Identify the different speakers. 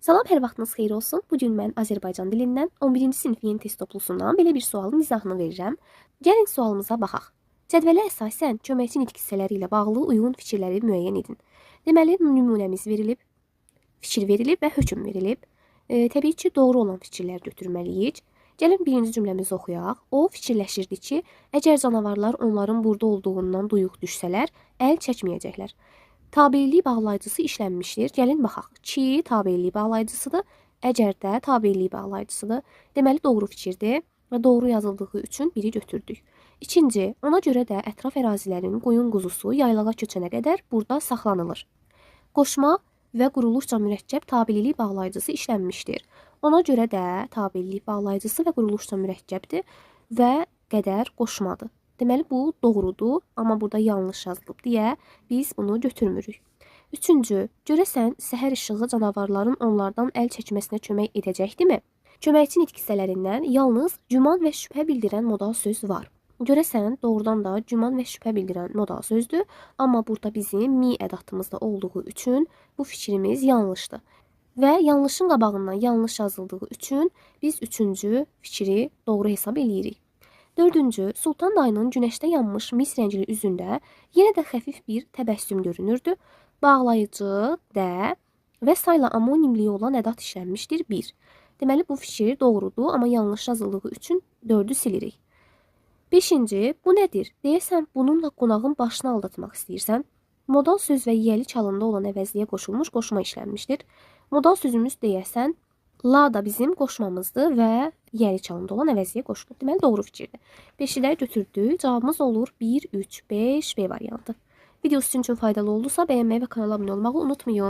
Speaker 1: Salam, hər vaxtınız xeyir olsun. Bugün mən Azərbaycan dilindən 11-ci sinif yeni test toplusundan belə bir sualın izahını verirəm. Gəlin sualımıza baxaq. Cədvələ əsasən köməkçi nitq hissələri ilə bağlı uyğun fikirləri müəyyən edin. Deməli, nümunəmiz verilib, fikir verilib və hökm verilib. Təbii ki, doğru olan fikirlər götürməliyik. Gəlin birinci cümləmizi oxuyaq. O fikirləşirdi ki, əgər canavarlar onların burada olduğundan duyuq düşsələr, əl çəkməyəcəklər. Tabelilik bağlayıcısı işlənmişdir. Gəlin baxaq. Ki tabelilik bağlayıcısıdır. Əgər də tabelilik bağlayıcısıdır. Deməli doğru fikirdir və doğru yazıldığı üçün biri götürdük. İkinci, ona görə də ətraf ərazilərin qoyun quzusu yaylağa köçənə qədər burada saxlanılır. Qoşma və quruluşca mürəkkəb tabelilik bağlayıcısı işlənmişdir. Ona görə də tabelilik bağlayıcısı və quruluşca mürəkkəbdir və qədər qoşmadır. Deməli, bu doğrudur, amma burada yanlış yazılıb deyə biz bunu götürmürük. Üçüncü, görəsən səhər işığı canavarların onlardan əl çəkməsinə kömək edəcəkdimi? Köməkçi nitq hissələrindən yalnız güman və şübhə bildirən modal söz var. Görəsən, doğrudan da güman və şübhə bildirən modal sözdür, amma burada bizim mi ədatımızda olduğu üçün bu fikrimiz yanlışdır. Və yanlışın qabağından yanlış yazıldığı üçün biz üçüncü fikri doğru hesab edirik. Dördüncü, Sultan dayının günəşdə yanmış mis rəngli üzündə yenə də xəfif bir təbəssüm görünürdü. Bağlayıcı, də və sayla amonimliyi olan ədat işlənmişdir 1. Deməli, bu fikir doğrudur, amma yanlış yazıldığı üçün 4-ü silirik. 5-ci, bu nədir? Deyəsən, bununla qonağın başını aldatmaq istəyirsən. Modal söz və yiyəli çalında olan əvəzliyə qoşulmuş qoşma işlənmişdir. Modal sözümüz deyəsən, la da bizim qoşmamızdır və yiyəli çalında olan əvəzliyə qoşulur. Deməli, doğru fikirdir. 5-i də götürdük. Cavabımız olur 1, 3, 5, B variantı. Video sizin üçün faydalı oldusa bəyənməyi və kanala abunə olmağı unutmayın.